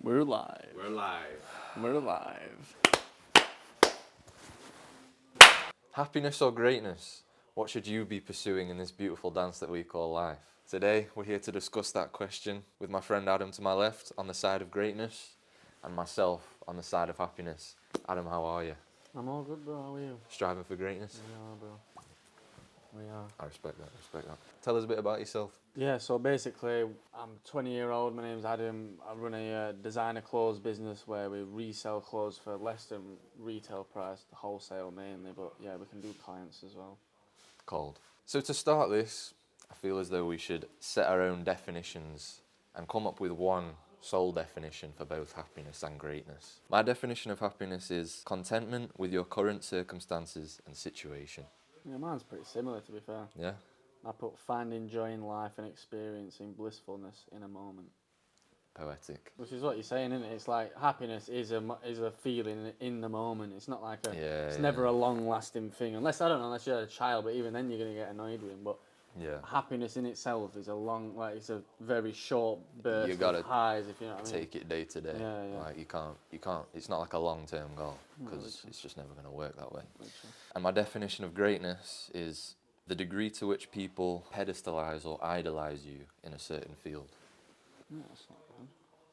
We're live. We're live. We're live. Happiness or greatness? What should you be pursuing in this beautiful dance that we call life? Today, we're here to discuss that question with my friend Adam to my left on the side of greatness and myself on the side of happiness. Adam, how are you? I'm all good, bro. How are you? Striving for greatness? We are, bro. We are. I respect that. Tell us a bit about yourself. Yeah, so basically, I'm 20-year-old. My name's Adam. I run a designer clothes business where we resell clothes for less than retail price, wholesale mainly, but yeah, we can do clients as well. Cold. So to start this, I feel as though we should set our own definitions and come up with one sole definition for both happiness and greatness. My definition of happiness is contentment with your current circumstances and situation. Yeah, mine's pretty similar, to be fair. Yeah? I put finding joy in life and experiencing blissfulness in a moment. Poetic. Which is what you're saying, isn't it? It's like happiness is a feeling in the moment. It's not like never a long-lasting thing. Unless you had a child, but even then you're going to get annoyed with him. But happiness in itself is it's a very short burst of highs, if you know what I mean. Take it day to day. Yeah. Like you can't, it's not like a long-term goal because it's just never going to work that way. Literally. And my definition of greatness is the degree to which people pedestalize or idolize you in a certain field. Yeah, that's not bad.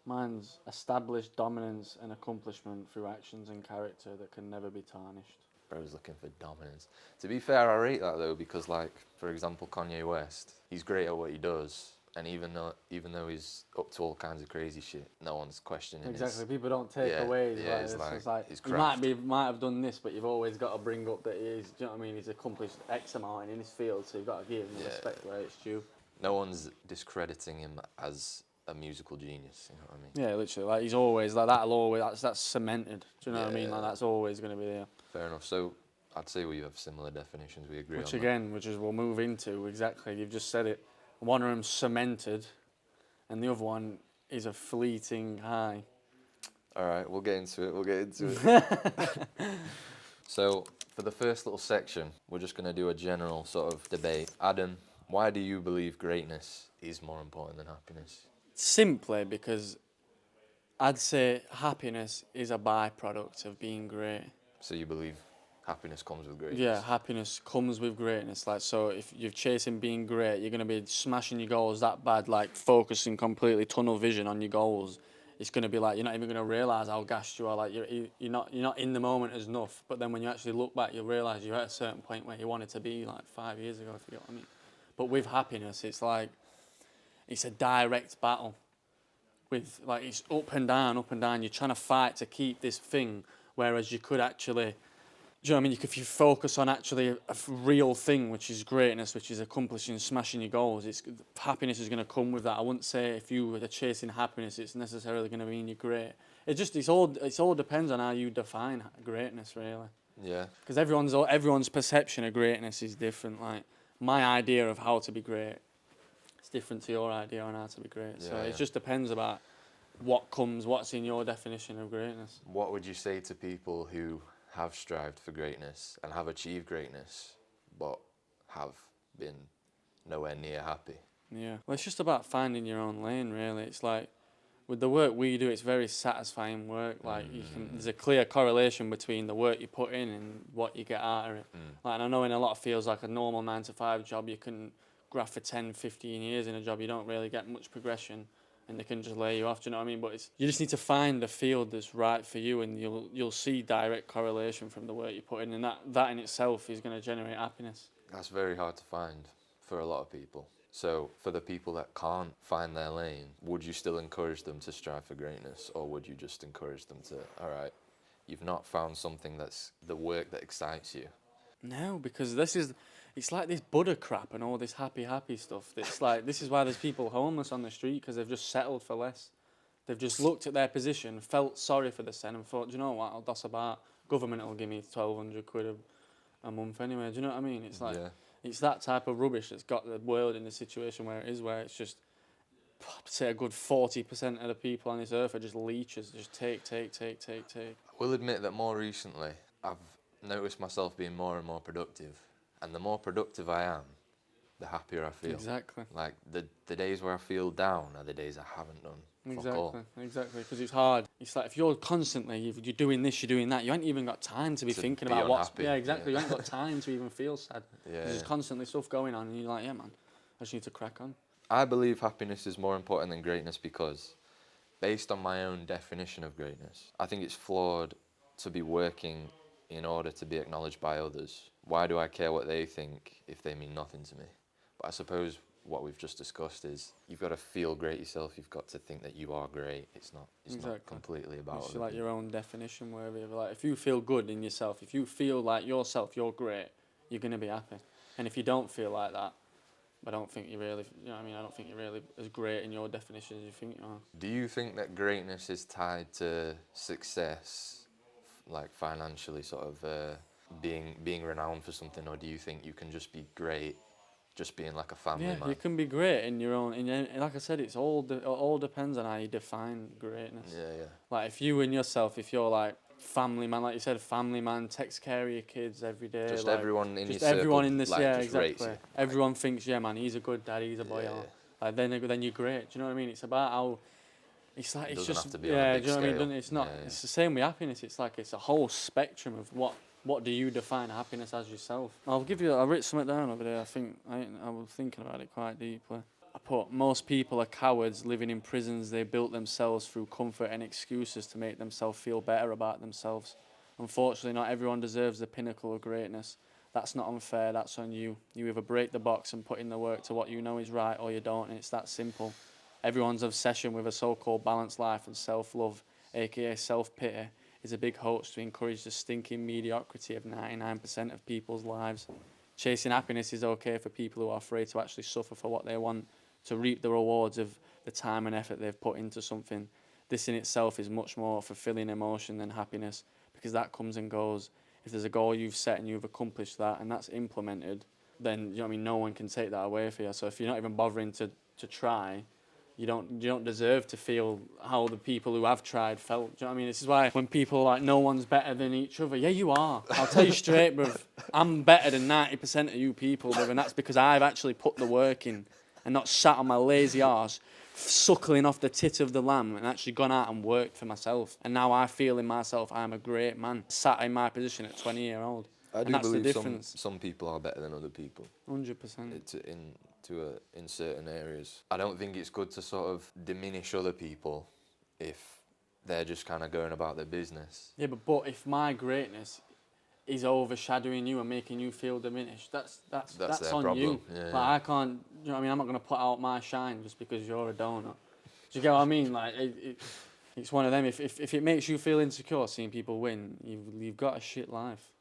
Mine's established dominance and accomplishment through actions and character that can never be tarnished. Bro's looking for dominance. To be fair, I rate that though because, like, for example, Kanye West, he's great at what he does, and even though he's up to all kinds of crazy shit, no one's questioning. Exactly, people don't take away. It's like his he might have done this, but you've always got to bring up that he's. Do you know what I mean? He's accomplished X amount in his field, so you've got to give him the respect where it's due. No one's discrediting him as a musical genius, you know what I mean? Yeah, literally. Like he's always like that'll always that's cemented. Do you know what I mean? Like that's always going to be there. Fair enough. So I'd say we have similar definitions. We agree. Which we'll move into exactly. You've just said it. One of them's cemented, and the other one is a fleeting high. All right, we'll get into it. So for the first little section, we're just going to do a general sort of debate. Adam, why do you believe greatness is more important than happiness? Simply because I'd say happiness is a byproduct of being great. So you believe happiness comes with greatness? Yeah, happiness comes with greatness. Like, so if you're chasing being great, you're going to be smashing your goals that bad, like focusing completely tunnel vision on your goals. It's going to be like you're not even going to realise how gassed you are. Like you're not in the moment as enough. But then when you actually look back, you'll realise you're at a certain point where you wanted to be like 5 years ago, if you get what I mean. But with happiness, it's like it's a direct battle. With like it's up and down. You're trying to fight to keep this thing, whereas you could actually. Do you know what I mean? If you focus on actually a real thing, which is greatness, which is accomplishing, smashing your goals, happiness is going to come with that. I wouldn't say if you were chasing happiness, it's necessarily going to mean you're great. It's all depends on how you define greatness, really. Yeah. Because everyone's perception of greatness is different. Like my idea of how to be great, it's different to your idea on how to be great. So it just depends about what's in your definition of greatness. What would you say to people who have strived for greatness and have achieved greatness, but have been nowhere near happy? Yeah, well, it's just about finding your own lane, really. It's like, with the work we do, it's very satisfying work. Like, there's a clear correlation between the work you put in and what you get out of it. Like, and I know in a lot of fields, like a normal 9-to-5 job, you can graph for 10, 15 years in a job, you don't really get much progression. And they can just lay you off, do you know what I mean? But you just need to find a field that's right for you, and you'll see direct correlation from the work you put in, and that in itself is going to generate happiness. That's very hard to find for a lot of people. So for the people that can't find their lane, would you still encourage them to strive for greatness, or would you just encourage them to, all right, you've not found something that's the work that excites you? No, because it's like this Buddha crap and all this happy stuff. It's like, this is why there's people homeless on the street, because they've just settled for less. They've just looked at their position, felt sorry for the sen, and thought, do you know what, I'll doss about. Government will give me 1,200 quid a month anyway. Do you know what I mean? It's like, it's that type of rubbish that's got the world in the situation where it is, where it's just, I'd say a good 40% of the people on this earth are just leeches, just take. I will admit that more recently, I've noticed myself being more and more productive. And the more productive I am, the happier I feel. Exactly. Like the days where I feel down are the days I haven't done. Fuck all. Exactly, because it's hard. It's like if you're constantly, if you're doing this, you're doing that, you ain't even got time to be thinking be about what's. unhappy, Yeah, exactly. yeah. You ain't got time to even feel sad. Yeah, There's just yeah. constantly stuff going on, and you're like, yeah, man, I just need to crack on. I believe happiness is more important than greatness because, based on my own definition of greatness, I think it's flawed to be working in order to be acknowledged by others. Why do I care what they think if they mean nothing to me? But I suppose what we've just discussed is you've got to feel great yourself. You've got to think that you are great. It's not completely about It's other like people. your own definition, wherever you're like, if you feel good in yourself, if you feel like yourself, you're great, you're gonna be happy. And if you don't feel like that, I don't think you really, you know what I mean? I don't think you're really as great in your definition as you think you are. Do you think that greatness is tied to success, like financially, sort of being renowned for something, or do you think you can just be great, just being like a family Yeah, man? you can be great in your own. And like I said, it all depends on how you define greatness. Yeah, yeah. Like if you and yourself, if you're like family man, like you said, family man, takes care of your kids every day. Just like, everyone in just your everyone circle, in this, like, yeah, just rates exactly. you. Everyone thinks, yeah, man, he's a good dad, he's a boy. Yeah, Or, yeah. like then you're great. Do you know what I mean? It's about how. It's like It it's doesn't just have to be on a yeah. big Do you know what I mean? scale. It's not. Yeah, yeah. It's the same with happiness. It's like it's a whole spectrum of what do you define happiness as yourself. I'll give you. I wrote something down over there. I was thinking about it quite deeply. I put most people are cowards living in prisons they built themselves through comfort and excuses to make themselves feel better about themselves. Unfortunately, not everyone deserves the pinnacle of greatness. That's not unfair. That's on you. You either break the box and put in the work to what you know is right, or you don't, and it's that simple. Everyone's obsession with a so-called balanced life and self-love, aka self-pity, is a big hoax to encourage the stinking mediocrity of 99% of people's lives. Chasing happiness is okay for people who are afraid to actually suffer for what they want, to reap the rewards of the time and effort they've put into something. This in itself is much more fulfilling emotion than happiness, because that comes and goes. If there's a goal you've set and you've accomplished that and that's implemented, then you know what I mean, no one can take that away for you. So if you're not even bothering to try, you don't deserve to feel how the people who have tried felt. Do you know what I mean? This is why when people are like, no one's better than each other. Yeah, you are. I'll tell you straight, bruv. I'm better than 90% of you people, bruv, and that's because I've actually put the work in and not sat on my lazy arse suckling off the tit of the lamb and actually gone out and worked for myself. And now I feel in myself I'm a great man, sat in my position at 20-year-old. I And do that's the believe difference. some people are better than other people. 100%. In certain areas. I don't think it's good to sort of diminish other people if they're just kind of going about their business. Yeah, but if my greatness is overshadowing you and making you feel diminished, that's their on problem. you. Yeah, Like yeah. I can't, you know what I mean? I'm not gonna put out my shine just because you're a donut. Do you get what I mean? Like it's one of them. If it makes you feel insecure seeing people win, you've got a shit life,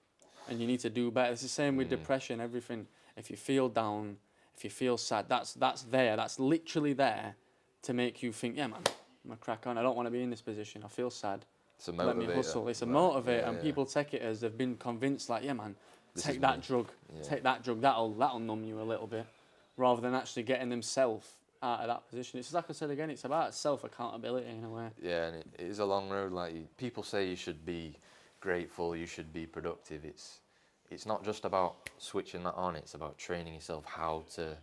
and you need to do better. It's the same with depression, everything. If you feel down, if you feel sad, that's there. That's literally there to make you think, yeah, man, I'm gonna crack on. I don't want to be in this position. I feel sad. It's a motivator. Let me hustle. It's a Like, motivator, yeah, and yeah. people take it as they've been convinced, like, yeah, man, This take is that me. drug, Yeah. take that drug. That'll numb you a little bit, rather than actually getting themselves out of that position. It's like I said again. It's about self accountability in a way. Yeah, and it is a long road. Like people say, you should be grateful, you should be productive. It's not just about switching that on. It's about training yourself how to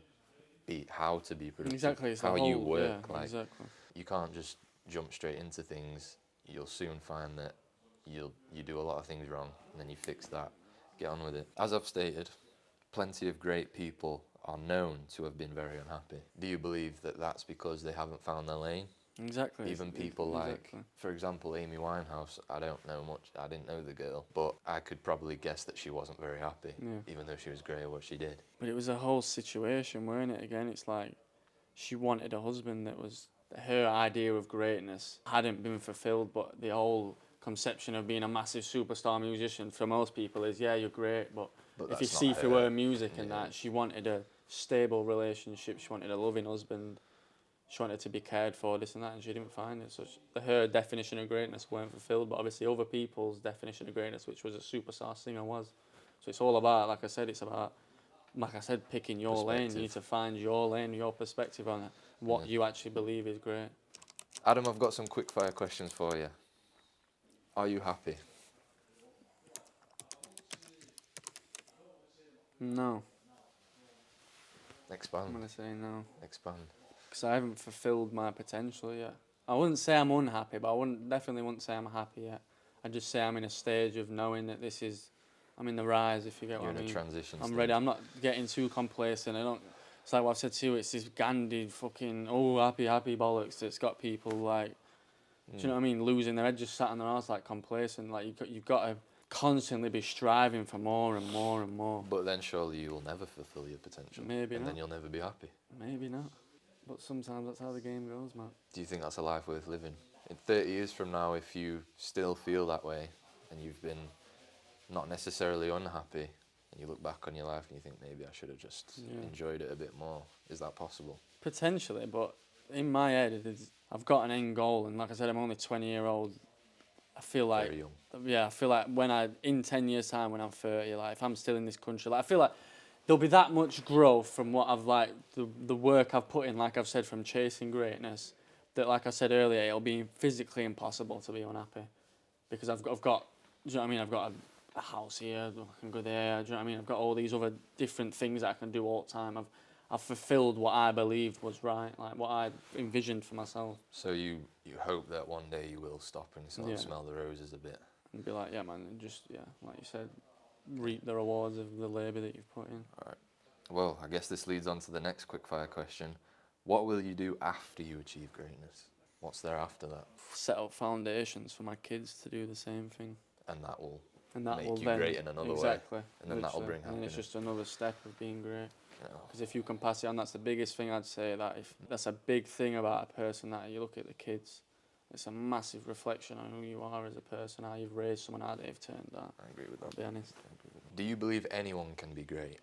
be productive. Exactly. It's how a whole, you work. Yeah, like exactly. you can't just jump straight into things. You'll soon find that you do a lot of things wrong, and then you fix that, get on with it. As I've stated, plenty of great people are known to have been very unhappy. Do you believe that that's because they haven't found their lane? Exactly. Even people like, for example, Amy Winehouse, I don't know much, I didn't know the girl, but I could probably guess that she wasn't very happy, even though she was great at what she did. But it was a whole situation, weren't it? Again, it's like she wanted a husband that was, her idea of greatness hadn't been fulfilled, but the whole conception of being a massive superstar musician for most people is, yeah, you're great, but if you that's not see through her. her music and Yeah. that, she wanted a stable relationship, she wanted a loving husband, she wanted to be cared for, this and that, and she didn't find it. So her definition of greatness weren't fulfilled, but obviously other people's definition of greatness, which was a superstar singer, was. So it's all about, like I said, picking your lane. You need to find your lane, your perspective on it, what you actually believe is great. Adam, I've got some quick fire questions for you. Are you happy? No. I'm Expand. gonna say no. Expand. Because I haven't fulfilled my potential yet. I wouldn't say I'm unhappy, but definitely wouldn't say I'm happy yet. I'd just say I'm in a stage of knowing that I'm in the rise, if you get You're what I in mean. a transition I'm stage. ready. I'm not getting too complacent. It's like what I've said to you, it's this Gandhi fucking, happy bollocks that's got people like, do you know what I mean, losing their head, just sat on their arse like complacent. Like you've got to constantly be striving for more and more and more. But then surely you will never fulfill your potential. Maybe and not. then you'll never be happy. Maybe not. But sometimes that's how the game goes, man. Do you think that's a life worth living? In 30 years from now, if you still feel that way and you've been not necessarily unhappy and you look back on your life and you think maybe I should have just enjoyed it a bit more, is that possible? Potentially, but in my head, I've got an end goal, and like I said, I'm only 20-year-old. I feel like, Very young. yeah, I feel like in 10 years' time, when I'm 30, like if I'm still in this country, like I feel like there'll be that much growth from what I've like the work I've put in, like I've said, from chasing greatness, that like I said earlier, it'll be physically impossible to be unhappy, because I've got, do you know what I mean? I've got a house here, I can go there. Do you know what I mean? I've got all these other different things that I can do all the time. I've fulfilled what I believed was right, like what I envisioned for myself. So you hope that one day you will stop and sort of smell the roses a bit. And be like, yeah, man, and just, like you said, reap the rewards of the labour that you've put in. All right. Well, I guess this leads on to the next quickfire question. What will you do after you achieve greatness? What's there after that? Set up foundations for my kids to do the same thing. And that will Make you great in another way. Exactly. And then that'll bring happiness. And it's just another step of being great. Yeah. Because if you can pass it on, that's the biggest thing I'd say. That's a big thing about a person, that you look at the kids. It's a massive reflection on who you are as a person, how you've raised someone, how they've turned out. I agree with that. I'll be honest. Do you believe anyone can be great?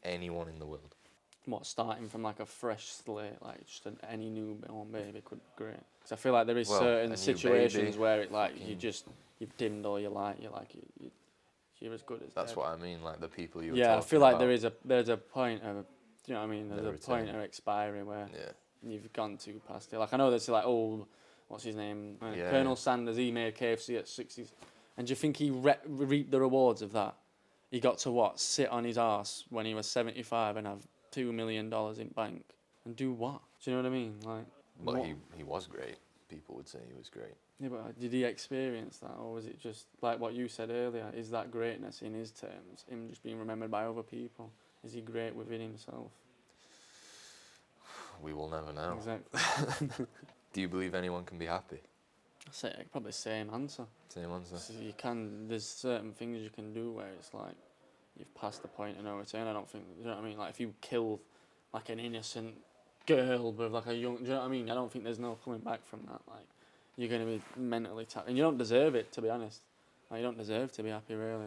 Anyone in the world? What, starting from like a fresh slate, like just any newborn baby could be great. Because I feel like there is certain situations where it like you've dimmed all your light. You're as good as. That's dead. what I mean. Like the people you. Yeah, I feel like there's a point of, do you know what I mean? There's a point of expiry where you've gone too past it. Like I know there's like what's his name? Colonel Sanders. He made KFC at 60s, and do you think he reaped the rewards of that? He got to sit on his arse when he was 75 and have $2 million in bank and do what? Do you know what I mean? Like, well, he was great. People would say he was great. Yeah, but did he experience that, or was it just like what you said earlier? Is that greatness in his terms, him just being remembered by other people? Is he great within himself? We will never know. Exactly. Do you believe anyone can be happy? I say probably same answer. Same answer. So there's certain things you can do where it's like you've passed the point of no return. I don't think, you know what I mean? Like if you kill like an innocent girl with like a young, do you know what I mean? I don't think there's no coming back from that. Like you're going to be mentally tapped, and you don't deserve it, to be honest. Like, you don't deserve to be happy, really.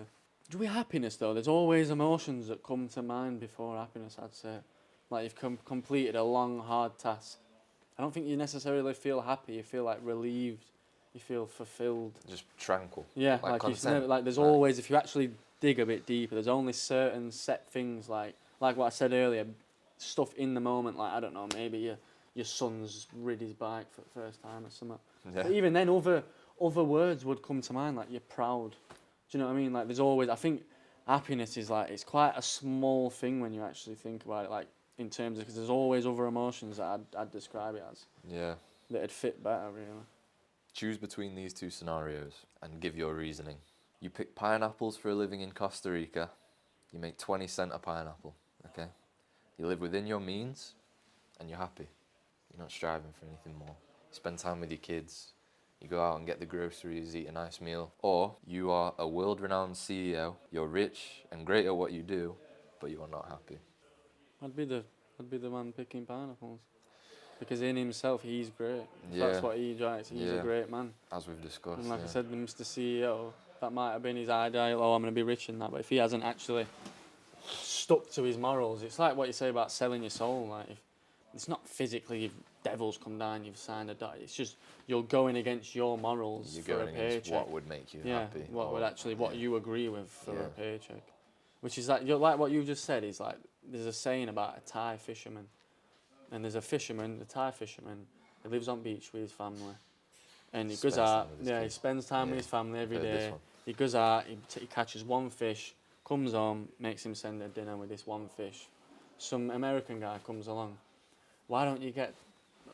With happiness though, there's always emotions that come to mind before happiness, I'd say. Like you've completed a long, hard task. I don't think you necessarily feel happy. You feel like relieved. You feel fulfilled. Just tranquil. Yeah, like there's always, if you actually dig a bit deeper, there's only certain set things like what I said earlier, stuff in the moment. Like I don't know, maybe your son's rid his bike for the first time or something. Yeah. But even then, other words would come to mind, like you're proud. Do you know what I mean? Like there's always, I think happiness is like, it's quite a small thing when you actually think about it, like in terms of, because there's always other emotions that I'd describe it as. Yeah. That'd fit better, really. Choose between these two scenarios and give your reasoning. You pick pineapples for a living in Costa Rica. You make 20 cents a pineapple, okay? You live within your means and you're happy. You're not striving for anything more. You spend time with your kids. You go out and get the groceries, eat a nice meal. Or you are a world-renowned CEO. You're rich and great at what you do, but you are not happy. I'd be the man picking pineapples. Because in himself, he's great. Yeah. That's what he drives. He's a great man. As we've discussed. And like I said, the Mr. CEO, that might have been his ideal, I'm going to be rich in that. But if he hasn't actually stuck to his morals, it's like what you say about selling your soul. Like if it's not physically, if devils come down, you've signed a dot. It's just you're going against your morals you're for going a paycheck. against what would make you happy. What you agree with for a paycheck. Which is like what you just said is like, there's a saying about a Thai fisherman. And there's a fisherman, the Thai fisherman, he lives on beach with his family. And he goes out, he spends time with his family every day. He goes out, he catches one fish, Comes home, makes him send a dinner with this one fish. Some American guy comes along. Why don't you get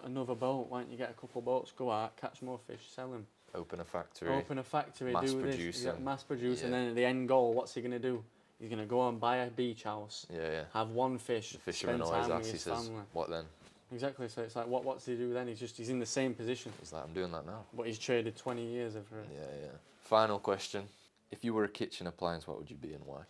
another boat? Why don't you get a couple boats, go out, catch more fish, sell them? Open a factory. Open a factory, mass do this. produce Mass produce, yeah. and then at the end goal, what's he going to do? He's going to go and buy a beach house, have one fish, The fisherman spend always time asks, with he his says, family. what then? Exactly, so it's like, what's he do then? He's in the same position. He's like, I'm doing that now. But he's traded 20 years of it. Yeah. Final question. If you were a kitchen appliance, what would you be and why?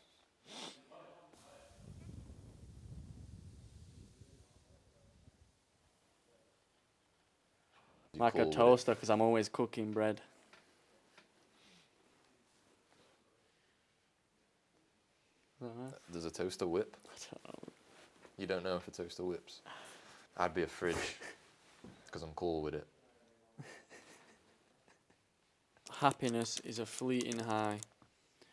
Like a toaster, because I'm always cooking bread. Is that right? Does a toaster whip? I don't know. You don't know if a toaster whips? I'd be a fridge, because I'm cool with it. Happiness is a fleeting high.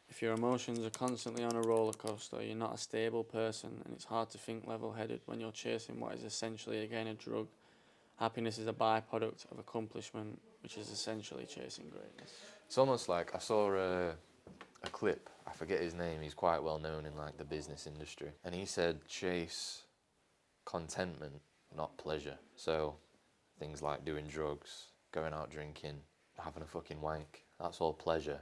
If your emotions are constantly on a roller coaster, you're not a stable person, and it's hard to think level-headed when you're chasing what is essentially, again, a drug. Happiness is a byproduct of accomplishment, which is essentially chasing greatness. It's almost like I saw a clip. I forget his name. He's quite well known in like the business industry, and he said, "Chase contentment, not pleasure." So things like doing drugs, going out drinking, having a fucking wank, that's all pleasure.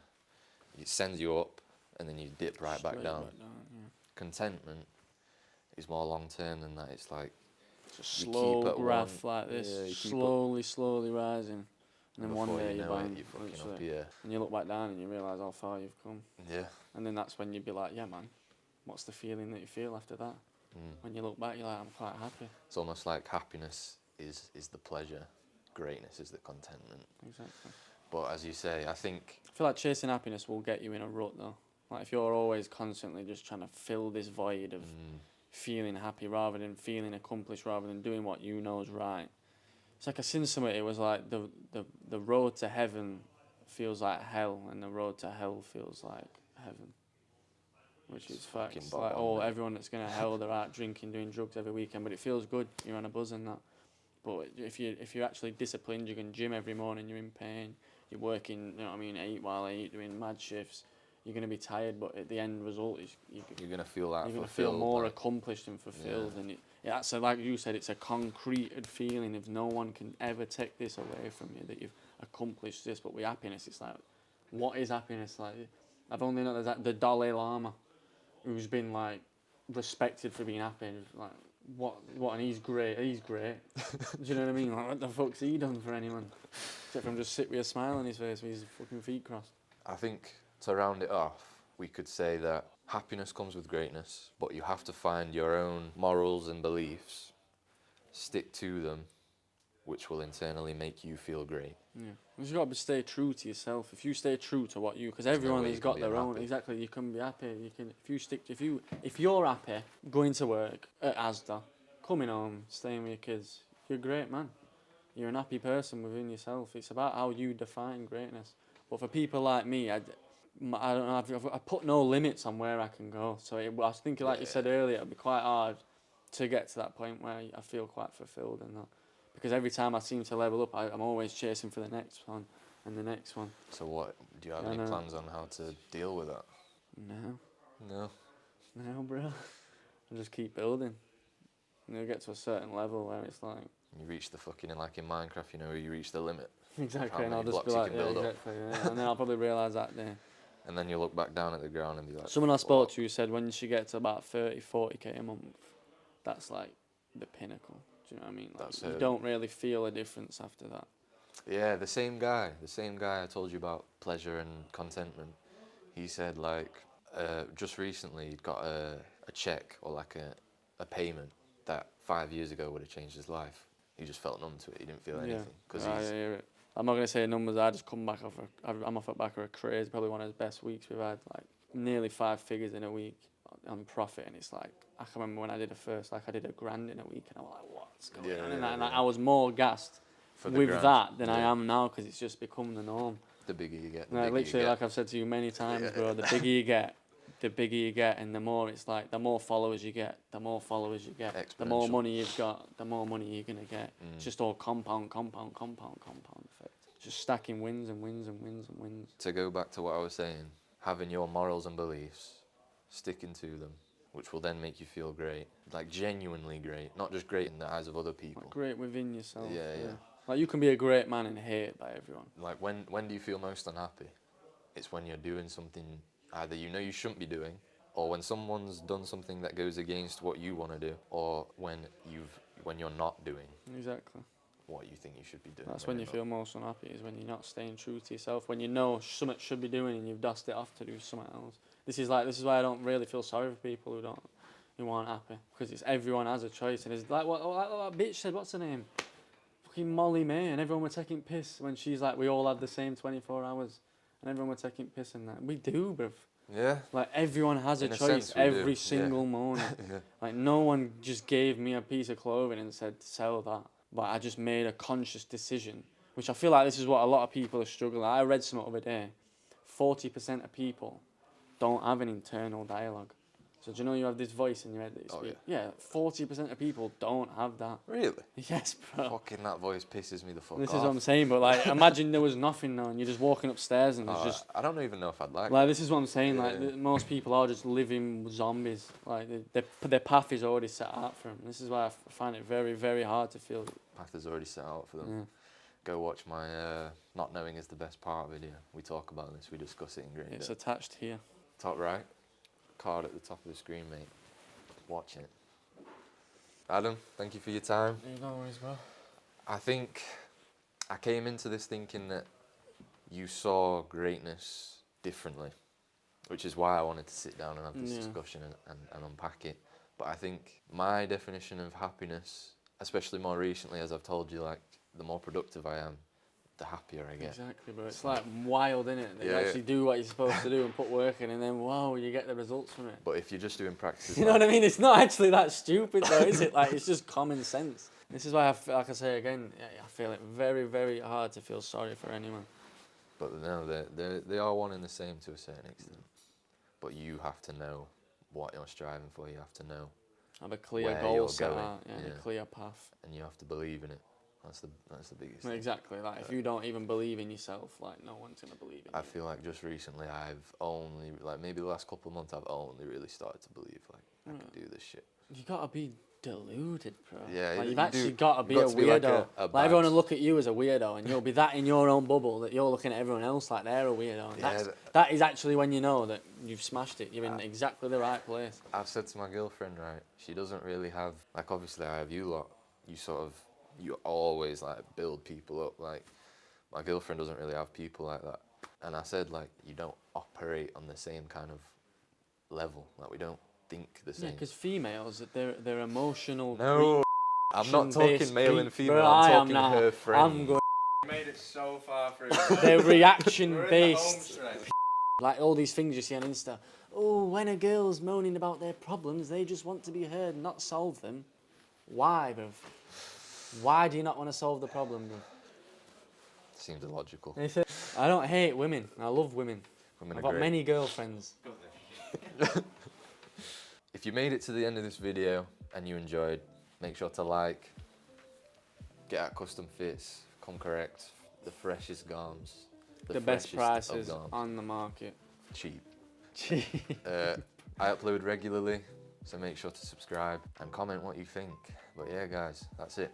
It sends you up, and then you dip right back down. Yeah. Contentment is more long term than that. It's like It's a slow graph like this, yeah, slowly rising, and then one day you know bang, it, you're fucking literally. up, yeah. And you look back down and you realise how far you've come. Yeah. And then that's when you'd be like, yeah, man, what's the feeling that you feel after that? When you look back, you're like, I'm quite happy. It's almost like happiness is the pleasure, greatness is the contentment. Exactly. But as you say, I feel like chasing happiness will get you in a rut though. Like if you're always constantly just trying to fill this void of feeling happy rather than feeling accomplished, rather than doing what you know is right. It's like I seen something, it was like the road to heaven feels like hell and the road to hell feels like heaven. Which is facts. Like, everyone that's going to hell, they're out drinking, doing drugs every weekend, but it feels good. You're on a buzz and that. But if you're actually disciplined, you can gym every morning, you're in pain, you're working, you know what I mean, 8 while 8, doing mad shifts, you're going to be tired, but at the end result is you're going to feel that you're going to feel more accomplished and fulfilled. Yeah. And that's like you said, it's a concreted feeling. If no one can ever take this away from you, that you've accomplished this. But with happiness, it's like, what is happiness? Like, I've only known there's the Dalai Lama, who's been like respected for being happy. Like, what, and he's great. Do you know what I mean? Like, what the fuck's he done for anyone? Except for him just sit with a smile on his face with his fucking feet crossed. I think to round it off, we could say that happiness comes with greatness, but you have to find your own morals and beliefs, stick to them, which will internally make you feel great. Yeah, you've got to stay true to yourself. If you stay true to what you, because everyone has got their own. Exactly, you can be happy. You can if you're happy going to work at Asda, coming home, staying with your kids, you're a great man. You're an happy person within yourself. It's about how you define greatness. But for people like me, I don't know. I put no limits on where I can go. So I was thinking, like you said earlier, it'd be quite hard to get to that point where I feel quite fulfilled and that. Because every time I seem to level up, I'm always chasing for the next one and the next one. So what, do you have any plans on how to deal with that? No, bro. I just keep building. And you'll get to a certain level where it's like... You reach the fucking, like in Minecraft, you know, you reach the limit. Exactly, and I'll just be like, exactly, yeah. And then I'll probably realise that day. And then you look back down at the ground and be like... Someone I spoke to said when she gets to about 30, 40k a month, that's like the pinnacle. Do you know what I mean? Like, you don't really feel a difference after that. Yeah, the same guy I told you about pleasure and contentment, he said like, just recently he'd got a check or like a payment that 5 years ago would have changed his life. He just felt numb to it, he didn't feel anything. I hear it. I'm not going to say numbers, I just come back I'm off the back of a craze, probably one of the best weeks we've had, like nearly 5 figures in a week on profit, and it's like, I can remember when I did I did $1,000 in a week, and I'm like, what's going on? And I was more gassed with that than I am now, because it's just become the norm. The bigger you get, like I've said to you many times, bro, the bigger you get, and the more it's like, the more followers you get, the more money you've got, the more money you're going to get. It's just all compound effect. Just stacking wins and wins and wins and wins. To go back to what I was saying, having your morals and beliefs sticking to them, which will then make you feel great, like genuinely great, not just great in the eyes of other people. Like great within yourself. Yeah, yeah. Like you can be a great man and hated by everyone. Like when do you feel most unhappy? It's when you're doing something either you know you shouldn't be doing, or when someone's done something that goes against what you want to do, or when you're not doing Exactly. what you think you should be doing. That's when you feel most unhappy, is when you're not staying true to yourself, when you know something should be doing and you've dusted it off to do something else. This is why I don't really feel sorry for people who aren't happy, because it's everyone has a choice, and it's like what that bitch said. What's her name? Fucking Molly May, and everyone were taking piss when she's like, we all had the same 24 hours, and everyone were taking piss in that. We do, bruv. Yeah. Like everyone has a choice every single morning. Yeah. Like no one just gave me a piece of clothing and said sell that. But I just made a conscious decision, which I feel like this is what a lot of people are struggling. I read some other day, 40% of people don't have an internal dialogue. So do you know you have this voice in your head that you speak? Yeah, 40% of people don't have that. Really? Yes, bro. Fucking that voice pisses me the fuck off. This is what I'm saying, but like, imagine there was nothing now and you're just walking upstairs and there's just... I don't even know if I'd like this is what I'm saying, like, most people are just living zombies. Like, their path is already set out for them. This is why I find it very, very hard to feel... Path is already set out for them. Yeah. Go watch my Not Knowing is the Best Part video. We talk about this, we discuss it in great It's depth. attached here. Top right, card at the top of the screen, mate. Watch it. Adam, thank you for your time. No worries, bro. I think I came into this thinking that you saw greatness differently, which is why I wanted to sit down and have this discussion and unpack it. But I think my definition of happiness, especially more recently, as I've told you, like, the more productive I am, the happier I get. Exactly, bro. It's like wild, innit? That you actually do what you're supposed to do and put work in, and then, whoa, you get the results from it. But if you're just doing practices... You know what I mean? It's not actually that stupid, though, is it? Like, it's just common sense. This is why, like I say again, I feel it very, very hard to feel sorry for anyone. But no, they are one and the same to a certain extent. But you have to know what you're striving for. You have to know Have a clear where goal you're set going, out, a clear path. and you have to believe in it. That's the biggest thing. Exactly. Like, if you don't even believe in yourself, like, no one's gonna believe in you. I feel like just recently I've only, like maybe the last couple of months, I've only really started to believe, like, I can do this shit. You gotta be deluded, bro. Yeah, like, you you've actually do. gotta be You've a got to be like weirdo. a Like, everyone will badge. look at you as a weirdo, and you'll be that in your own bubble that you're looking at everyone else like they're a weirdo. And Yeah, that is actually when you know that you've smashed it. You're in exactly the right place. I've said to my girlfriend, right, she doesn't really have, like, obviously I have you lot, you always, like, build people up, like, my girlfriend doesn't really have people like that. And I said, like, you don't operate on the same kind of level, like, we don't think the same. Yeah, because females, they're emotional. No, I'm not talking male and female, Bro, I'm talking now. her friend. I'm going. Made it so far through. They're reaction We're in the based. home stretch. Like all these things you see on Insta. Oh, when a girl's moaning about their problems, they just want to be heard, not solve them. Why, bruv? Why do you not want to solve the problem, bruv? Seems illogical. I don't hate women. I love women. Women I've are got great. many girlfriends. If you made it to the end of this video and you enjoyed, make sure to like, get at Custom.fits, come correct, the freshest garms. The best freshest of prices garms. on the market. Cheap. Cheap. I upload regularly, so make sure to subscribe and comment what you think. But yeah, guys, that's it.